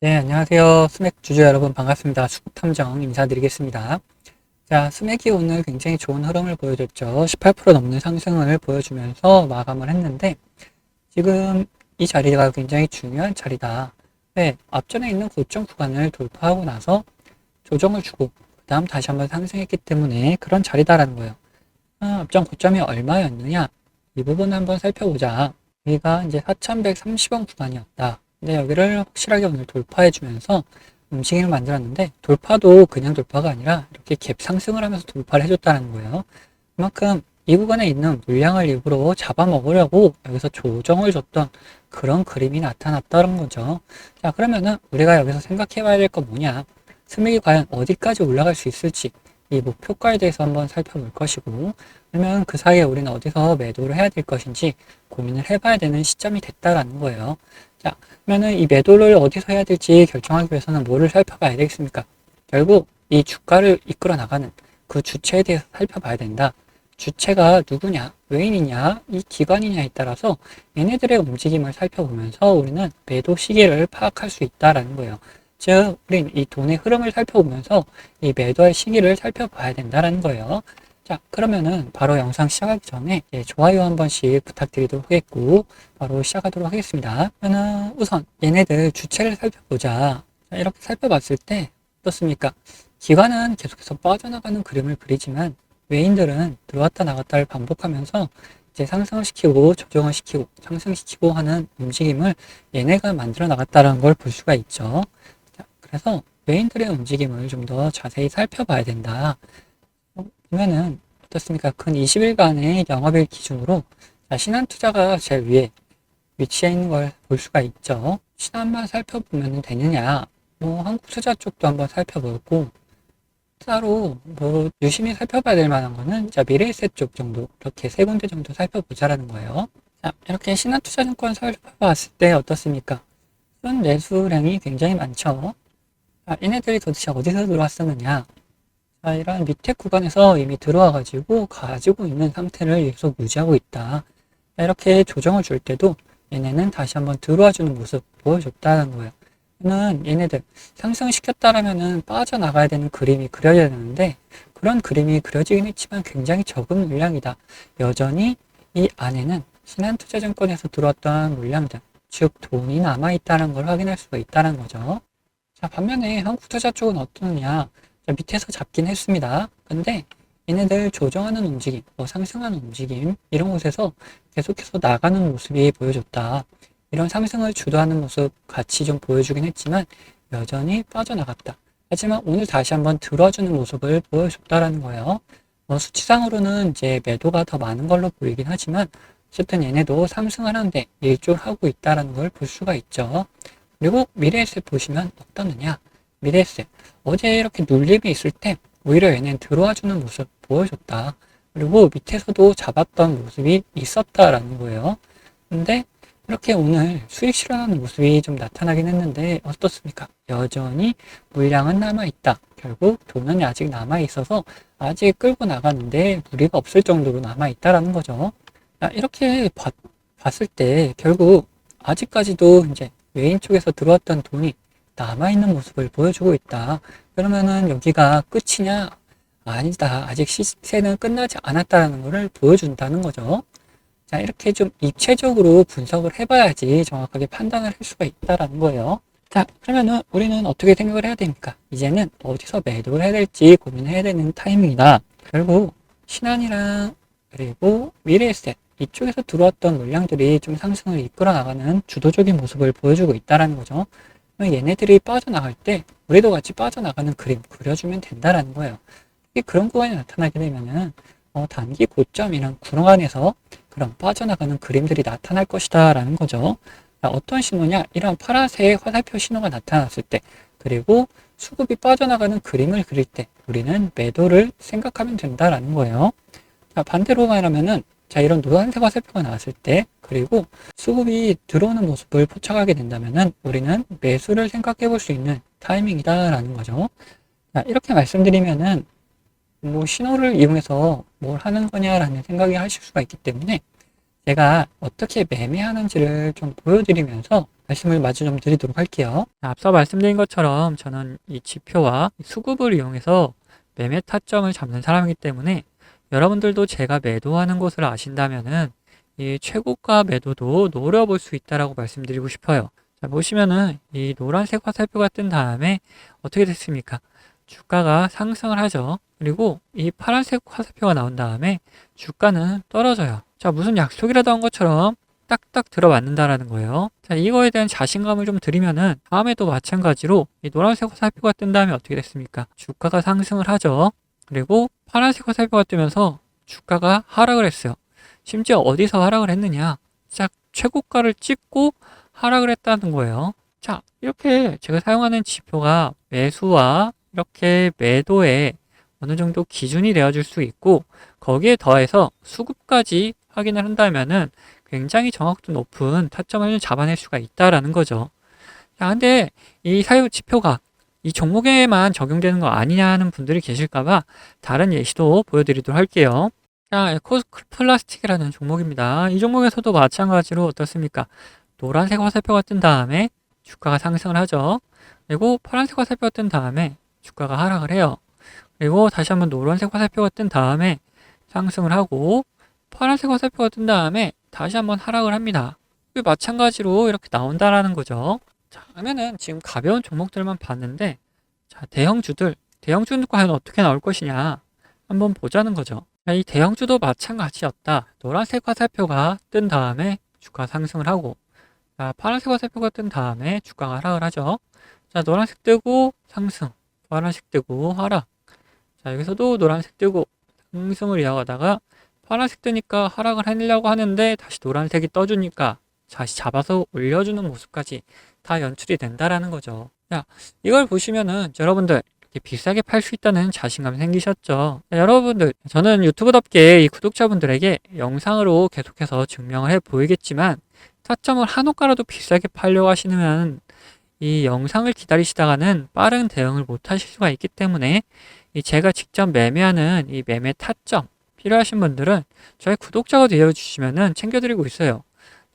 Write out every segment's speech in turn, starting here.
네, 안녕하세요. 스맥 주주 여러분 반갑습니다. 수급탐정 인사드리겠습니다. 자, 스맥이 오늘 굉장히 좋은 흐름을 보여줬죠. 18% 넘는 상승을 보여주면서 마감을 했는데, 지금 이 자리가 굉장히 중요한 자리다. 네, 앞전에 있는 고점 구간을 돌파하고 나서 조정을 주고, 그 다음 다시 한번 상승했기 때문에 그런 자리다라는 거예요. 앞전 고점이 얼마였느냐? 이 부분을 한번 살펴보자. 여기가 이제 4,130원 구간이었다. 근데 여기를 확실하게 오늘 돌파해주면서 움직임을 만들었는데, 돌파도 그냥 돌파가 아니라 이렇게 갭 상승을 하면서 돌파를 해줬다는 거예요. 그만큼 이 구간에 있는 물량을 일부러 잡아먹으려고 여기서 조정을 줬던 그런 그림이 나타났다는 거죠. 자, 그러면은 우리가 여기서 생각해 봐야 될 건 뭐냐? 스맥이 과연 어디까지 올라갈 수 있을지, 이 목표가에 대해서 한번 살펴볼 것이고, 그러면 그 사이에 우리는 어디서 매도를 해야 될 것인지 고민을 해봐야 되는 시점이 됐다라는 거예요. 자, 그러면은 이 매도를 어디서 해야 될지 결정하기 위해서는 뭐를 살펴봐야 되겠습니까? 결국 이 주가를 이끌어 나가는 그 주체에 대해서 살펴봐야 된다. 주체가 누구냐, 외인이냐, 이 기관이냐에 따라서 얘네들의 움직임을 살펴보면서 우리는 매도 시기를 파악할 수 있다라는 거예요. 즉, 우린 이 돈의 흐름을 살펴보면서 이 매도할 시기를 살펴봐야 된다는 거예요. 자, 그러면은 바로 영상 시작하기 전에 좋아요 한 번씩 부탁드리도록 하겠고, 바로 시작하도록 하겠습니다. 그러면 우선 얘네들 주체를 살펴보자. 자, 이렇게 살펴봤을 때 어떻습니까? 기관은 계속해서 빠져나가는 그림을 그리지만 외인들은 들어왔다 나갔다를 반복하면서 이제 상승을 시키고 조정을 시키고 상승시키고 하는 움직임을 얘네가 만들어 나갔다는 걸 볼 수가 있죠. 그래서 외인들의 움직임을 좀 더 자세히 살펴봐야 된다. 보면은 어떻습니까? 근 20일간의 영업일 기준으로 신한투자가 제일 위에 위치해 있는 걸 볼 수가 있죠. 신한만 살펴보면 되느냐? 뭐 한국투자 쪽도 한번 살펴보고 따로 뭐 유심히 살펴봐야 될 만한 거는 자 미래에셋 쪽 정도 이렇게 세 군데 정도 살펴보자라는 거예요. 자 이렇게 신한투자증권 살펴봤을 때 어떻습니까? 순 매수량이 굉장히 많죠. 자, 얘네들이 도대체 어디서 들어왔었느냐? 자, 이런 밑에 구간에서 이미 들어와가지고 가지고 있는 상태를 계속 유지하고 있다. 자, 이렇게 조정을 줄 때도 얘네는 다시 한번 들어와주는 모습 보여줬다는 거예요. 는 얘네들 상승시켰다라면은 빠져나가야 되는 그림이 그려져야 되는데 그런 그림이 그려지긴 했지만 굉장히 적은 물량이다. 여전히 이 안에는 신한투자증권에서 들어왔던 물량들, 즉 돈이 남아있다는 걸 확인할 수가 있다는 거죠. 자, 반면에 한국투자 쪽은 어떠느냐? 자, 밑에서 잡긴 했습니다. 근데 얘네들 조정하는 움직임, 뭐 상승하는 움직임, 이런 곳에서 계속해서 나가는 모습이 보여줬다. 이런 상승을 주도하는 모습 같이 좀 보여주긴 했지만 여전히 빠져나갔다. 하지만 오늘 다시 한번 들어주는 모습을 보여줬다라는 거예요. 뭐 수치상으로는 이제 매도가 더 많은 걸로 보이긴 하지만 어쨌든 얘네도 상승을 하는데 일조하고 있다라는 걸 볼 수가 있죠. 그리고 미래에셋 보시면 어떠느냐? 미래에셋 어제 이렇게 눌림이 있을 때 오히려 얘는 들어와주는 모습 보여줬다. 그리고 밑에서도 잡았던 모습이 있었다라는 거예요. 근데 이렇게 오늘 수익 실현하는 모습이 좀 나타나긴 했는데 어떻습니까? 여전히 물량은 남아있다. 결국 돈은 아직 남아있어서 아직 끌고 나가는데 무리가 없을 정도로 남아있다라는 거죠. 이렇게 봤을 때 결국 아직까지도 이제 외인 쪽에서 들어왔던 돈이 남아있는 모습을 보여주고 있다. 그러면은 여기가 끝이냐? 아니다. 아직 시세는 끝나지 않았다는 것을 보여준다는 거죠. 자, 이렇게 좀 입체적으로 분석을 해봐야지 정확하게 판단을 할 수가 있다라는 거예요. 자, 그러면은 우리는 어떻게 생각을 해야 됩니까? 이제는 어디서 매도를 해야 될지 고민해야 되는 타이밍이다. 결국 신한이랑 그리고 미래에셋 이쪽에서 들어왔던 물량들이 좀 상승을 이끌어 나가는 주도적인 모습을 보여주고 있다라는 거죠. 얘네들이 빠져나갈 때 우리도 같이 빠져나가는 그림 그려주면 된다라는 거예요. 그런 구간이 나타나게 되면은 단기 고점이랑 구간에서 그런 빠져나가는 그림들이 나타날 것이다 라는 거죠. 어떤 신호냐? 이런 파란색 화살표 신호가 나타났을 때 그리고 수급이 빠져나가는 그림을 그릴 때 우리는 매도를 생각하면 된다라는 거예요. 자, 반대로 말하면은 자 이런 노란색 화살표가 나왔을 때 그리고 수급이 들어오는 모습을 포착하게 된다면은 우리는 매수를 생각해 볼 수 있는 타이밍이다 라는 거죠. 자, 이렇게 말씀드리면은 뭐 신호를 이용해서 뭘 하는 거냐라는 생각이 하실 수가 있기 때문에 제가 어떻게 매매하는지를 좀 보여드리면서 말씀을 마저 좀 드리도록 할게요. 앞서 말씀드린 것처럼 저는 이 지표와 수급을 이용해서 매매 타점을 잡는 사람이기 때문에 여러분들도 제가 매도하는 곳을 아신다면은 이 최고가 매도도 노려볼 수 있다라고 말씀드리고 싶어요. 자, 보시면은 이 노란색 화살표가 뜬 다음에 어떻게 됐습니까? 주가가 상승을 하죠. 그리고 이 파란색 화살표가 나온 다음에 주가는 떨어져요. 자, 무슨 약속이라도 한 것처럼 딱딱 들어맞는다라는 거예요. 자, 이거에 대한 자신감을 좀 드리면은 다음에도 마찬가지로 이 노란색 화살표가 뜬 다음에 어떻게 됐습니까? 주가가 상승을 하죠. 그리고 파란색 화살표가 뜨면서 주가가 하락을 했어요. 심지어 어디서 하락을 했느냐? 딱 최고가를 찍고 하락을 했다는 거예요. 자, 이렇게 제가 사용하는 지표가 매수와 이렇게 매도에 어느 정도 기준이 되어줄 수 있고 거기에 더해서 수급까지 확인을 한다면은 굉장히 정확도 높은 타점을 잡아낼 수가 있다라는 거죠. 자, 근데 이 사유 지표가 이 종목에만 적용되는 거 아니냐 하는 분들이 계실까봐 다른 예시도 보여드리도록 할게요. 자, 에코플라스틱이라는 종목입니다. 이 종목에서도 마찬가지로 어떻습니까? 노란색 화살표가 뜬 다음에 주가가 상승을 하죠. 그리고 파란색 화살표가 뜬 다음에 주가가 하락을 해요. 그리고 다시 한번 노란색 화살표가 뜬 다음에 상승을 하고 파란색 화살표가 뜬 다음에 다시 한번 하락을 합니다. 마찬가지로 이렇게 나온다라는 거죠. 자, 그러면은 지금 가벼운 종목들만 봤는데 자, 대형주는 과연 어떻게 나올 것이냐 한번 보자는 거죠. 자, 이 대형주도 마찬가지였다. 노란색 화살표가 뜬 다음에 주가 상승을 하고 자, 파란색 화살표가 뜬 다음에 주가가 하락을 하죠. 자, 노란색 뜨고 상승, 파란색 뜨고 하락. 자, 여기서도 노란색 뜨고 상승을 이어가다가 파란색 뜨니까 하락을 하려고 하는데 다시 노란색이 떠주니까 다시 잡아서 올려주는 모습까지 다 연출이 된다라는 거죠. 자, 이걸 보시면은 여러분들 이렇게 비싸게 팔 수 있다는 자신감이 생기셨죠. 자, 여러분들, 저는 유튜브답게 이 구독자분들에게 영상으로 계속해서 증명을 해 보이겠지만 타점을 한호가라도 비싸게 팔려고 하시면 이 영상을 기다리시다가는 빠른 대응을 못 하실 수가 있기 때문에 이 제가 직접 매매하는 이 매매 타점 필요하신 분들은 저희 구독자가 되어주시면은 챙겨드리고 있어요.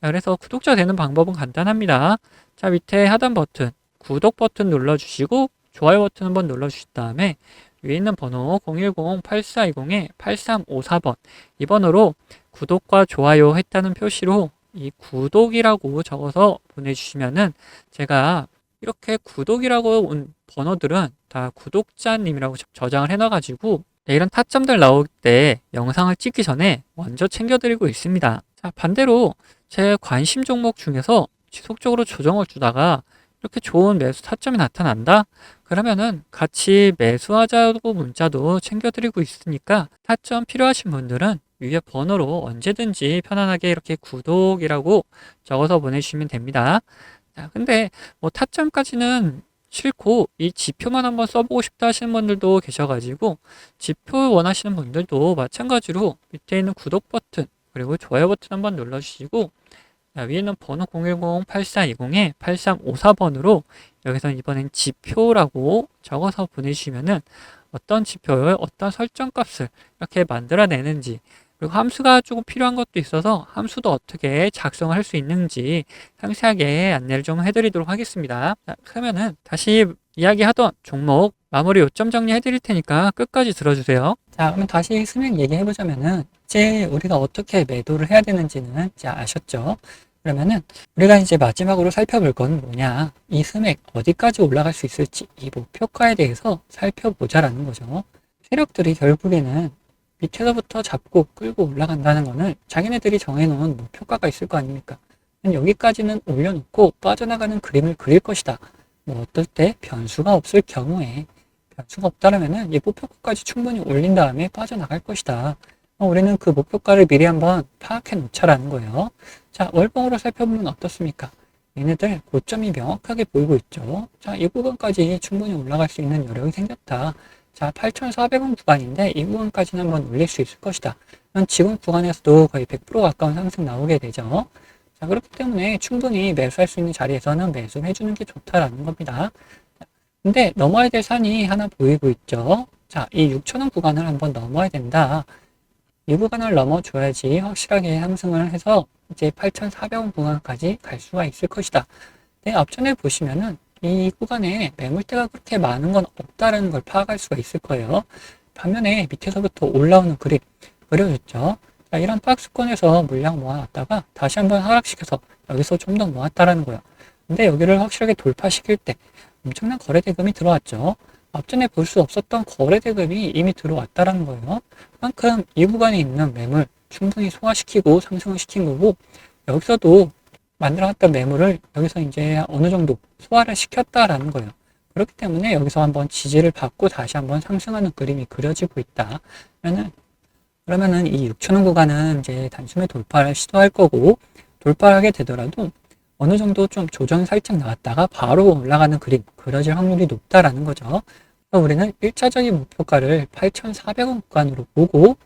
자, 그래서 구독자 되는 방법은 간단합니다. 자, 밑에 하단 버튼, 구독 버튼 눌러주시고 좋아요 버튼 한번 눌러주신 다음에 위에 있는 번호 010-8420-8354번 이 번호로 구독과 좋아요 했다는 표시로 이 구독이라고 적어서 보내주시면은 제가 이렇게 구독이라고 온 번호들은 다 구독자님이라고 저장을 해놔가지고 이런 타점들 나올 때 영상을 찍기 전에 먼저 챙겨드리고 있습니다. 자, 반대로 제 관심 종목 중에서 지속적으로 조정을 주다가 이렇게 좋은 매수 타점이 나타난다? 그러면은 같이 매수하자고 문자도 챙겨드리고 있으니까 타점 필요하신 분들은 위에 번호로 언제든지 편안하게 이렇게 구독이라고 적어서 보내주시면 됩니다. 자, 근데 뭐 타점까지는 싫고 이 지표만 한번 써보고 싶다 하시는 분들도 계셔가지고 지표 원하시는 분들도 마찬가지로 밑에 있는 구독 버튼 그리고 좋아요 버튼 한번 눌러주시고 위에 있는 번호 010-8420-8354번으로 여기서 이번엔 지표라고 적어서 보내주시면은 어떤 지표를 어떤 설정값을 이렇게 만들어내는지 그리고 함수가 조금 필요한 것도 있어서 함수도 어떻게 작성을 할 수 있는지 상세하게 안내를 좀 해드리도록 하겠습니다. 자, 그러면은 다시 이야기하던 종목 마무리 요점 정리해 드릴 테니까 끝까지 들어주세요. 자, 그러면 다시 스맥 얘기해보자면은 이제 우리가 어떻게 매도를 해야 되는지는 이제 아셨죠? 그러면은 우리가 이제 마지막으로 살펴볼 건 뭐냐? 이 스맥 어디까지 올라갈 수 있을지 이 목표가에 대해서 살펴보자라는 거죠. 세력들이 결국에는 밑에서부터 잡고 끌고 올라간다는 거는 자기네들이 정해놓은 목표가가 있을 거 아닙니까? 여기까지는 올려놓고 빠져나가는 그림을 그릴 것이다. 뭐 어떨 때 변수가 없을 경우에 변수가 없다라면은 이 목표가까지 충분히 올린 다음에 빠져나갈 것이다. 우리는 그 목표가를 미리 한번 파악해 놓자라는 거예요. 자, 월봉으로 살펴보면 어떻습니까? 얘네들 고점이 명확하게 보이고 있죠. 자, 이 구간까지 충분히 올라갈 수 있는 여력이 생겼다. 자, 8,400원 구간인데 이 구간까지는 한번 올릴 수 있을 것이다. 지금 구간에서도 거의 100% 가까운 상승 나오게 되죠. 자, 그렇기 때문에 충분히 매수할 수 있는 자리에서는 매수를 해주는 게 좋다라는 겁니다. 근데 넘어야 될 산이 하나 보이고 있죠. 자, 이 6,000원 구간을 한번 넘어야 된다. 이 구간을 넘어줘야지 확실하게 상승을 해서 이제 8,400원 구간까지 갈 수가 있을 것이다. 네, 앞전에 보시면은 이 구간에 매물대가 그렇게 많은 건 없다는 걸 파악할 수가 있을 거예요. 반면에 밑에서부터 올라오는 그림 그려졌죠. 자, 이런 박스권에서 물량 모아놨다가 다시 한번 하락시켜서 여기서 좀 더 모았다라는 거예요. 근데 여기를 확실하게 돌파시킬 때 엄청난 거래 대금이 들어왔죠. 앞전에 볼 수 없었던 거래 대금이 이미 들어왔다라는 거예요. 그만큼 이 구간에 있는 매물 충분히 소화시키고 상승을 시킨 거고, 여기서도 만들어놨던 매물을 여기서 이제 어느 정도 소화를 시켰다라는 거예요. 그렇기 때문에 여기서 한번 지지를 받고 다시 한번 상승하는 그림이 그려지고 있다. 그러면은 이 6천원 구간은 이제 단숨에 돌파를 시도할 거고, 돌파를 하게 되더라도 어느 정도 좀 조정 살짝 나왔다가 바로 올라가는 그림 그려질 확률이 높다라는 거죠. 그래서 우리는 1차적인 목표가를 8,400원 구간으로 보고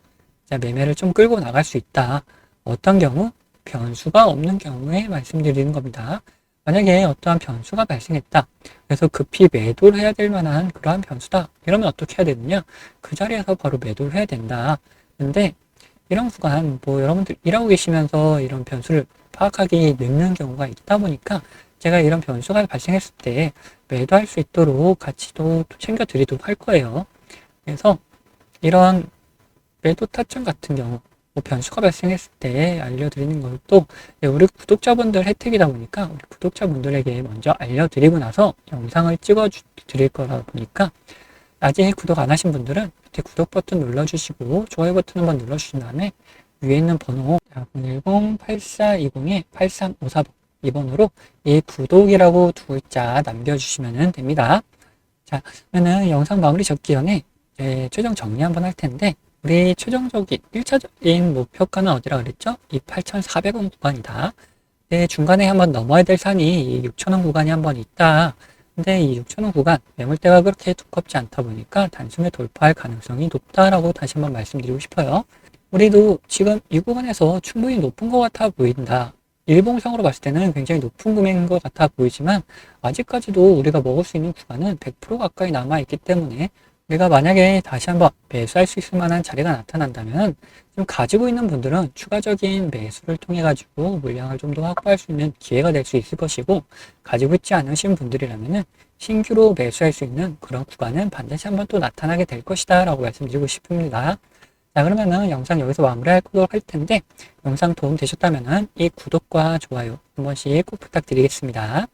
매매를 좀 끌고 나갈 수 있다. 어떤 경우? 변수가 없는 경우에 말씀드리는 겁니다. 만약에 어떠한 변수가 발생했다. 그래서 급히 매도를 해야 될 만한 그러한 변수다. 이러면 어떻게 해야 되느냐? 그 자리에서 바로 매도를 해야 된다. 근데 이런 구간, 여러분들 일하고 계시면서 이런 변수를 파악하기 늦는 경우가 있다 보니까 제가 이런 변수가 발생했을 때 매도할 수 있도록 같이 또 챙겨 드리도록 할 거예요. 그래서 이런 매도 타점 같은 경우, 변수가 발생했을 때 알려드리는 것도 우리 구독자분들 혜택이다 보니까 우리 구독자분들에게 먼저 알려드리고 나서 영상을 찍어 드릴 거라 보니까 아직 구독 안 하신 분들은 밑에 구독 버튼 눌러주시고 좋아요 버튼 한번 눌러주신 다음에 위에 있는 번호 010-8420-8354번 이번으로 이 구독이라고 두 글자 남겨주시면 됩니다. 자, 그러면은 영상 마무리 적기 전에 최종 정리 한번 할 텐데, 우리 최종적인 1차적인 목표가는 어디라 그랬죠? 이 8,400원 구간이다. 중간에 한번 넘어야 될 산이 이 6,000원 구간이 한번 있다. 근데 이 6,000원 구간 매물대가 그렇게 두껍지 않다 보니까 단숨에 돌파할 가능성이 높다라고 다시 한번 말씀드리고 싶어요. 우리도 지금 이 구간에서 충분히 높은 것 같아 보인다. 일봉상으로 봤을 때는 굉장히 높은 금액인 것 같아 보이지만 아직까지도 우리가 먹을 수 있는 구간은 100% 가까이 남아있기 때문에 우리가 만약에 다시 한번 매수할 수 있을 만한 자리가 나타난다면 좀 가지고 있는 분들은 추가적인 매수를 통해 가지고 물량을 좀 더 확보할 수 있는 기회가 될 수 있을 것이고, 가지고 있지 않으신 분들이라면은 신규로 매수할 수 있는 그런 구간은 반드시 한번 또 나타나게 될 것이다 라고 말씀드리고 싶습니다. 자, 그러면은 영상 여기서 마무리하도록 할 텐데, 영상 도움 되셨다면은 이 구독과 좋아요 한 번씩 꼭 부탁드리겠습니다.